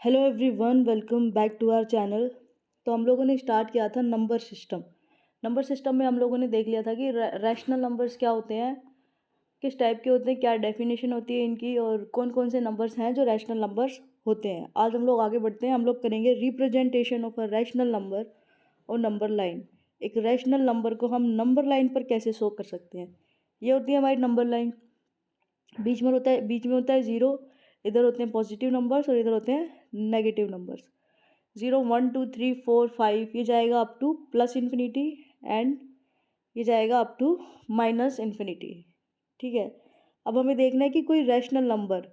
Hello everyone, welcome back to our channel. तो हम लोगों ने स्टार्ट किया था नंबर सिस्टम। नंबर सिस्टम में हम लोगों ने देख लिया था कि रैशनल नंबर्स क्या होते हैं, किस टाइप के होते हैं, क्या डेफिनेशन होती है इनकी और कौन कौन से नंबर्स हैं जो रैशनल नंबर्स होते हैं। आज हम लोग आगे बढ़ते हैं, हम लोग करेंगे representation of a rational number और नंबर लाइन। एक रैशनल नंबर को हम नंबर लाइन पर कैसे शो कर सकते हैं। ये होती है हमारी नंबर लाइन। बीच में होता है ज़ीरो, इधर होते हैं पॉजिटिव नंबर्स और इधर होते हैं नेगेटिव नंबर्स। 0 1 2 3 4 5 ये जाएगा up two plus infinity and ये जाएगा अप टू माइनस इन्फिनिटी। ठीक है, अब हमें देखना है कि कोई रैशनल नंबर,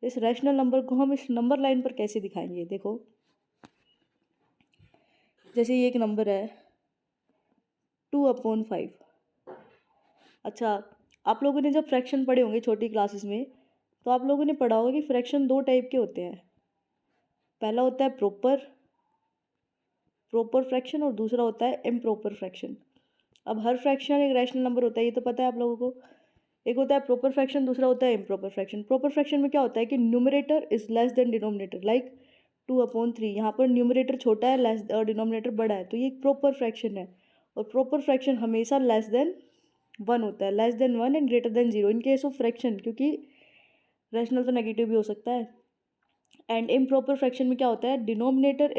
इस रैशनल नंबर को हम इस नंबर लाइन पर कैसे दिखाएंगे। देखो, जैसे ये एक नंबर है 2/5। अच्छा, आप लोगों ने जब फ्रैक्शन पढ़े होंगे छोटी क्लासेस में, तो आप लोगों ने पढ़ा होगा कि फ्रैक्शन दो टाइप के होते हैं। पहला होता है प्रॉपर फ्रैक्शन और दूसरा होता है इम्प्रॉपर फ्रैक्शन। अब हर फ्रैक्शन एक रैशनल नंबर होता है, ये तो पता है आप लोगों को। एक होता है प्रॉपर फ्रैक्शन, दूसरा होता है इम्प्रॉपर फ्रैक्शन। प्रॉपर फ्रैक्शन में क्या होता है कि numerator is less than denominator, like 2/3। यहाँ पर न्यूमरेटर छोटा है लेस और डिनोमिनेटर बड़ा है, तो ये एक प्रॉपर फ्रैक्शन है। और प्रॉपर फ्रैक्शन हमेशा लेस देन 1 होता है, less than 1 and greater than 0 in case of fraction, क्योंकि रैशनल तो नेगेटिव भी हो सकता है। एंड इम्प्रॉपर फ्रैक्शन में क्या होता है, denominator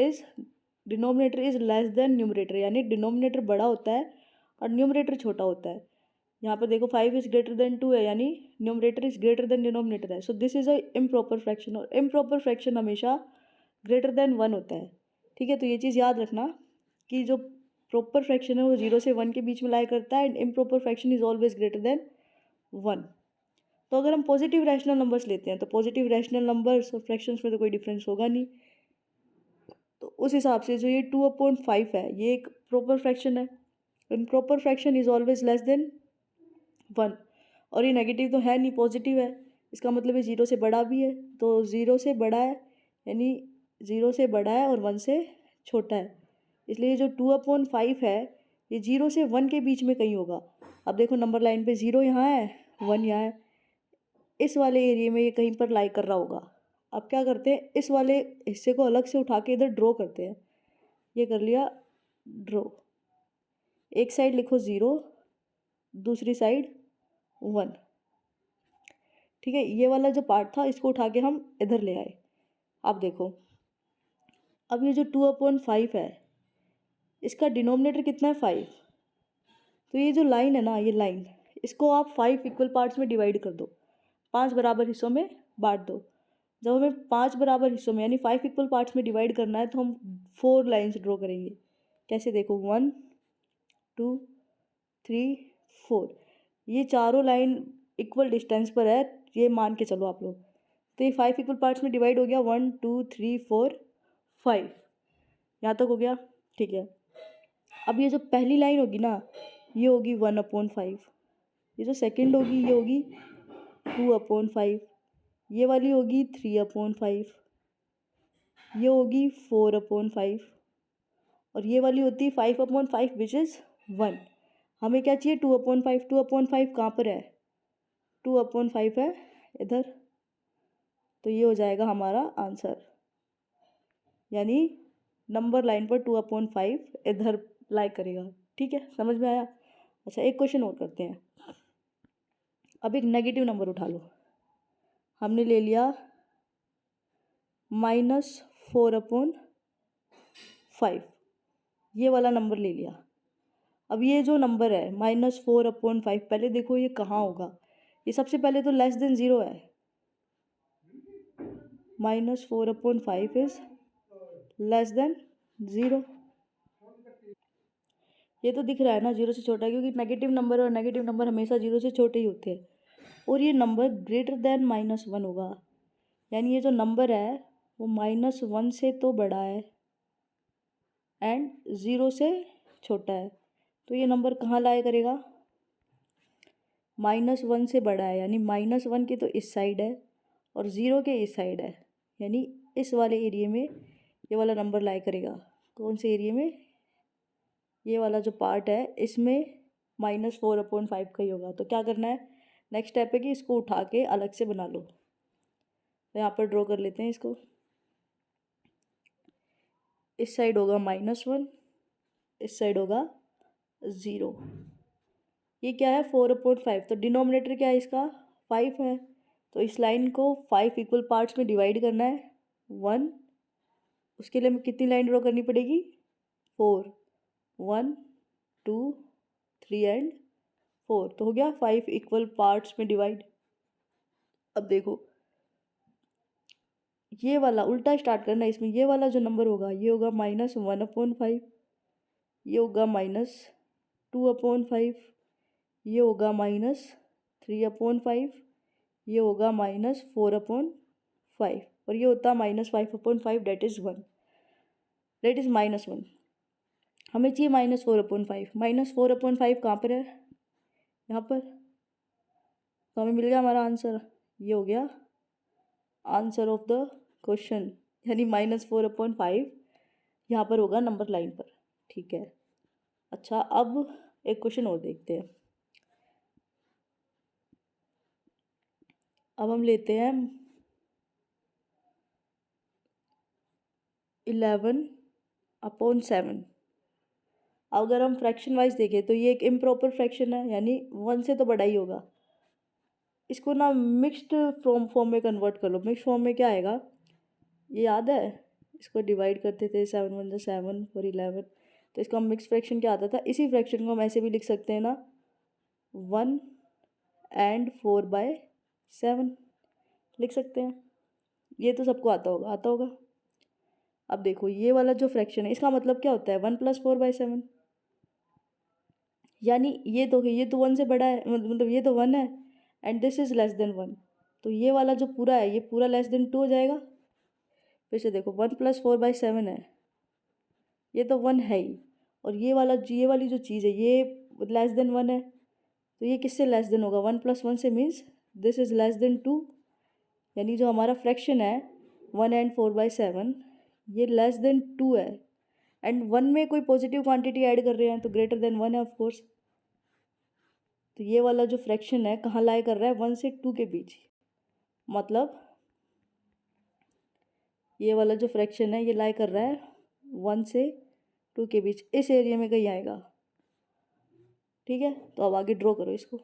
is less than numerator, यानी डिनोमिनेटर बड़ा होता है और न्यूमरेटर छोटा होता है। यहाँ पर देखो 5 इज ग्रेटर देन 2 है, यानी numerator is greater than denominator है। So this is a improper fraction, और इम्प्रॉपर फ्रैक्शन हमेशा ग्रेटर देन 1 होता है। ठीक है, तो ये चीज़ याद रखना कि जो प्रॉपर फ्रैक्शन है वो 0 से 1 के बीच में लाई करता है and improper fraction is always greater than 1। तो अगर हम पॉजिटिव रैशनल नंबर्स लेते हैं तो पॉजिटिव रैशनल नंबर्स और फ्रैक्शंस में तो कोई डिफरेंस होगा नहीं। तो उस हिसाब से जो ये 2/5 है ये एक प्रॉपर फ्रैक्शन है। Improper fraction is always less than 1, और ये नेगेटिव तो है नहीं, पॉजिटिव है। इसका मतलब ये 0 से बड़ा भी है, तो 0 से बड़ा है यानी 0 से बड़ा है और 1 से छोटा है। इसलिए जो 2/5 है ये 0 से 1 के बीच में कहीं होगा। अब देखो नंबर लाइन पे 0 यहाँ है, 1 यहाँ है, इस वाले एरिया में ये कहीं पर लाई कर रहा होगा। अब क्या करते हैं, इस वाले हिस्से को अलग से उठा के इधर ड्रॉ करते हैं। ये कर लिया ड्रॉ, एक साइड लिखो 0, दूसरी साइड 1। ठीक है, ये वाला जो पार्ट था इसको उठा के हम इधर ले आए। अब देखो, अब ये जो 2/5 है इसका डिनोमिनेटर कितना है 5। तो ये जो लाइन है ना, ये लाइन, इसको आप 5 इक्वल पार्ट्स में डिवाइड कर दो, 5 बराबर हिस्सों में बांट दो। जब हमें 5 बराबर हिस्सों में यानी 5 इक्वल पार्ट्स में डिवाइड करना है तो हम 4 लाइन्स ड्रॉ करेंगे। कैसे, देखो 1 2 3 4, ये चारों लाइन इक्वल डिस्टेंस पर है, ये मान के चलो आप लोग। तो ये 5 इक्वल पार्ट्स में डिवाइड हो गया, 1 2 3 4 5, यहाँ तक हो गया। ठीक है, अब ये जो पहली लाइन होगी ना ये होगी 1/5, ये जो सेकंड होगी ये होगी 2/5, ये वाली होगी 3/5, ये होगी 4/5 और ये वाली होती है 5/5 विच इज़ 1। हमें क्या चाहिए, 2/5। 2/5 कहाँ पर है, 2/5 है इधर, तो ये हो जाएगा हमारा आंसर, यानी नंबर लाइन पर 2/5 इधर लाई करेगा। ठीक है, समझ में आया। अच्छा, एक क्वेश्चन और करते हैं। अब एक नेगेटिव नंबर उठा लो, हमने ले लिया -4/5, ये वाला नंबर ले लिया। अब ये जो नंबर है -4/5, पहले देखो ये कहाँ होगा, ये सबसे पहले तो लेस देन 0 है। -4/5 इज लेस देन 0, ये तो दिख रहा है ना 0 से छोटा है, क्योंकि नेगेटिव नंबर और नेगेटिव नंबर हमेशा 0 से छोटे ही होते हैं। और ये नंबर ग्रेटर देन -1 होगा, यानी ये जो नंबर है वो -1 से तो बड़ा है एंड 0 से छोटा है। तो ये नंबर कहाँ लाया करेगा, -1 से बड़ा है, यानी -1 की तो इस साइड है और 0 के इस साइड है, यानी इस वाले एरिया में ये वाला नंबर लाया करेगा। कौन से एरिया में, ये वाला जो पार्ट है इसमें -4/5 का ही होगा। तो क्या करना है, नेक्स्ट स्टेप है कि इसको उठा के अलग से बना लो। तो यहाँ पर ड्रॉ कर लेते हैं इसको। इस साइड होगा -1, इस साइड होगा 0। ये क्या है 4/5, तो डिनोमिनेटर क्या है इसका 5 है। तो इस लाइन को 5 इक्वल पार्ट्स में डिवाइड करना है 1, उसके लिए हमें कितनी लाइन ड्रॉ करनी पड़ेगी 4, 1 2 3 एंड 4। तो हो गया 5 इक्वल पार्ट्स में डिवाइड। अब देखो ये वाला उल्टा स्टार्ट करना है, इसमें ये वाला जो नंबर होगा ये होगा -1/5, ये होगा -2/5, ये होगा -3/5, ये होगा -4/5 और ये होता -5/5, डेट इज़ 1, डेट इज़ -1। हमें चाहिए -4/5, -4/5 कहाँ पर है यहाँ पर, तो हमें मिल गया हमारा आंसर। ये हो गया आंसर ऑफ द क्वेश्चन, यानी -4/5 यहाँ पर होगा नंबर लाइन पर। ठीक है, अच्छा अब एक क्वेश्चन और देखते हैं। अब हम लेते हैं 11/7। अगर हम फ्रैक्शन वाइज देखें तो ये एक इम्प्रॉपर फ्रैक्शन है, यानी 1 से तो बड़ा ही होगा। इसको ना मिक्स्ड फॉर्म में कन्वर्ट कर लो। मिक्स्ड फॉर्म में क्या आएगा, ये याद है, इसको डिवाइड करते थे 7 1 7 और 11, तो इसका मिक्स फ्रैक्शन क्या आता था। इसी फ्रैक्शन को हम ऐसे भी लिख सकते हैं ना 1 and 4/7 लिख सकते हैं। ये तो सबको आता होगा, आता होगा। अब देखो ये वाला जो फ्रैक्शन है इसका मतलब क्या होता है 1 + 4/7, यानी ये तो 1 से बड़ा है, मतलब ये तो 1 है and this is less than 1, तो ये वाला जो पूरा है ये पूरा लेस देन 2 हो जाएगा। फिर से देखो 1 + 4/7 है, ये तो 1 है ही, और ये वाली जो चीज़ है ये लेस देन 1 है, तो ये किससे लेस देन होगा 1 + 1 से, means this is less than 2, यानी जो हमारा फ्रैक्शन है 1 and 4/7 ये लेस देन 2 है। एंड 1 में कोई पॉजिटिव क्वांटिटी ऐड कर रहे हैं तो ग्रेटर देन 1 है ऑफ कोर्स। तो ये वाला जो फ्रैक्शन है कहाँ लाई कर रहा है 1 से 2 के बीच, मतलब ये वाला जो फ्रैक्शन है ये लाई कर रहा है 1 से 2 के बीच, इस एरिया में कहीं आएगा। ठीक है, तो अब आगे ड्रॉ करो इसको।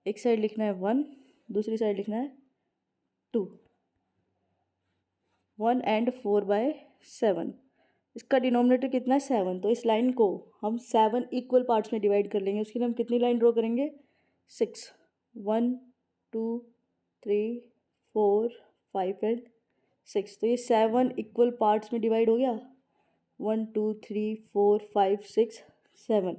एक साइड लिखना है 1, दूसरी साइड लिखना है 2। 1 and 4/7, इसका डिनोमिनेटर कितना है 7, तो इस लाइन को हम 7 इक्वल पार्ट्स में डिवाइड कर लेंगे। उसके लिए हम कितनी लाइन ड्रॉ करेंगे 6, 1 2 3 4 5 एंड 6, तो ये 7 इक्वल पार्ट्स में डिवाइड हो गया 1 2 3 4 5 6 7।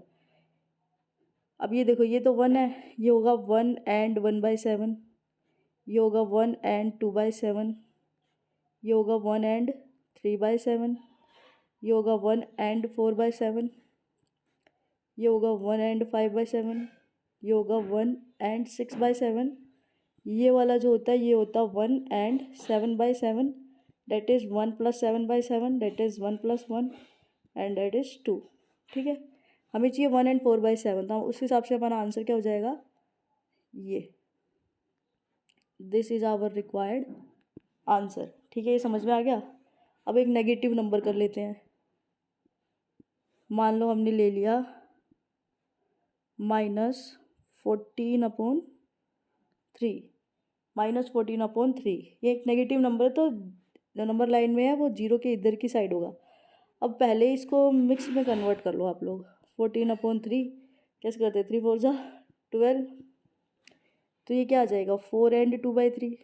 अब ये देखो ये तो 1 है, ये होगा 1 and 1/7, ये होगा 1 and 2/7, ये होगा 1 and 3/7, ये होगा 1 and 4/7, ये होगा 1 and 5/7, ये होगा 1 and 6/7, ये वाला जो होता है ये होता है 1 and 7/7, that is 1 + 7/7, that is 1 + 1 and that is 2। ठीक है, हमें चाहिए 1 and 4/7, तो उस हिसाब से हमारा आंसर क्या हो जाएगा, ये this is our required answer. ठीक है, ये समझ में आ गया। अब एक नेगेटिव नंबर कर लेते हैं। मान लो हमने ले लिया -14/3, -14/3, ये एक नेगेटिव नंबर है, तो जो नंबर लाइन में है वो 0 के इधर की साइड होगा। अब पहले इसको मिक्स में कन्वर्ट कर लो आप लोग। 14/3 कैसे करते हैं, 3 4 जा 12, तो ये क्या आ जाएगा 4 and 2/3,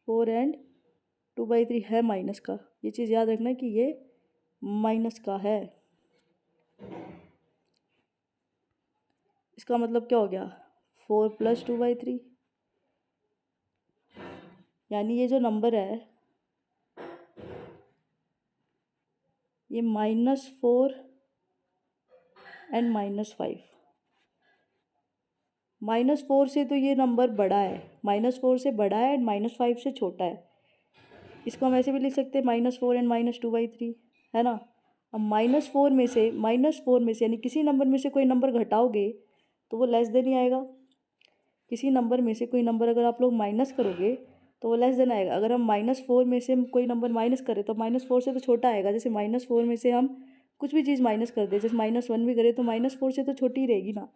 4 and 2/3 है माइनस का, ये चीज़ याद रखना कि ये माइनस का है। इसका मतलब क्या हो गया 4 + 2/3, यानी ये जो नंबर है ये -4 and -5, -4 से तो ये नंबर बड़ा है, -4 से बड़ा है एंड -5 से छोटा है। इसको हम ऐसे भी लिख सकते हैं -4 and -2/3, है ना। अब -4 में से यानी किसी नंबर में से कोई नंबर घटाओगे तो वो लेस देन ही आएगा। किसी नंबर में से कोई नंबर अगर आप लोग माइनस करोगे तो वो लेस देन आएगा। अगर हम -4 में से हम कोई नंबर माइनस करें तो -4 से तो छोटा आएगा। जैसे -4 में से हम कुछ भी चीज़ माइनस कर दें, जैसे -1 भी करें तो -4 से तो छोटी ही रहेगी ना,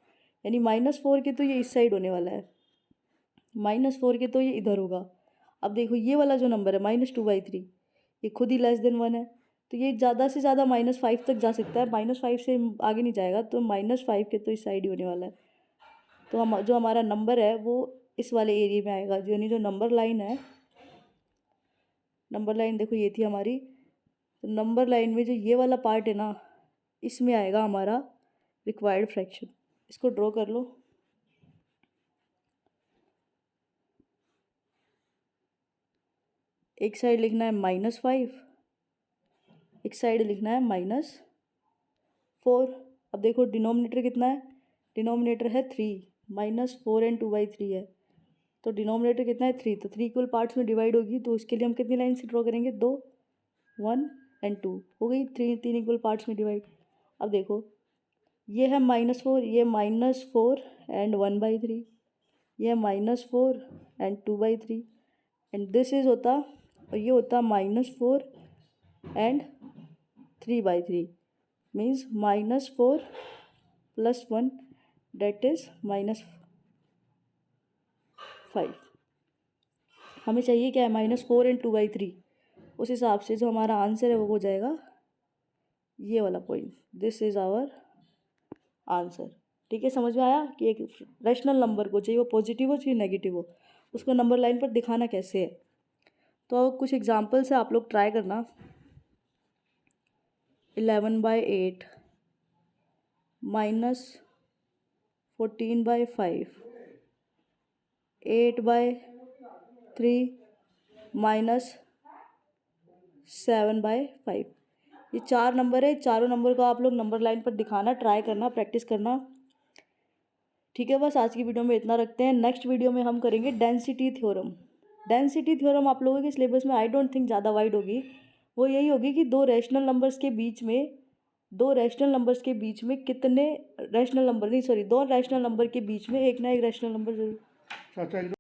यानी -4 के तो ये इस साइड होने वाला है, -4 के तो ये इधर होगा। अब देखो ये वाला जो नंबर है -2/3, ये खुद ही लेस देन 1 है, तो ये ज़्यादा से ज़्यादा -5 तक जा सकता है, -5 से आगे नहीं जाएगा, तो -5 के तो इस साइड ही होने वाला है। तो हम जो हमारा नंबर है वो इस वाले एरिया में आएगा, यानी जो नंबर लाइन है, नंबर लाइन देखो ये थी हमारी, तो नंबर लाइन में जो ये वाला पार्ट है ना, इसमें आएगा हमारा रिक्वायर्ड फ्रैक्शन। इसको ड्रॉ कर लो। एक साइड लिखना है -5, एक साइड लिखना है -4। अब देखो डिनोमिनेटर कितना है, डिनोमिनेटर है 3, -4 एंड 2/3 है, तो डिनोमिनेटर कितना है 3, तो 3 इक्वल पार्ट्स में डिवाइड होगी, तो उसके लिए हम कितनी लाइन से ड्रॉ करेंगे, 2, 1 एंड 2 हो गई, 3 इक्वल पार्ट्स में डिवाइड। अब देखो ये है -4, ये -4 एंड 1/3, ये -4 एंड 2/3, एंड दिस इज होता, और ये होता -4 एंड 3/3, मीन्स -4 + 1 डेट इज -5। हमें चाहिए क्या है, -4 एंड 2/3, उस हिसाब से जो हमारा आंसर है वो हो जाएगा ये वाला point, this is our answer. ठीक है, समझ में आया कि एक रैशनल नंबर को, चाहे वो पॉजिटिव हो चाहे नेगेटिव हो, उसको नंबर लाइन पर दिखाना कैसे है। तो कुछ एग्जांपल से आप लोग ट्राई करना। 11/8 -14/5, 8/3 -7/5, ये 4 नंबर है। चारों नंबर को आप लोग नंबर लाइन पर दिखाना, ट्राई करना, प्रैक्टिस करना। ठीक है, बस आज की वीडियो में इतना रखते हैं। नेक्स्ट वीडियो में हम करेंगे डेंसिटी थ्योरम। डेंसिटी थ्योरम आप लोगों के सिलेबस में आई डोंट थिंक ज़्यादा वाइड होगी। वो यही होगी कि दो रैशनल नंबर्स के बीच में कितने रैशनल नंबर, नहीं सॉरी, दो रैशनल नंबर के बीच में एक ना एक रैशनल नंबर जरूर।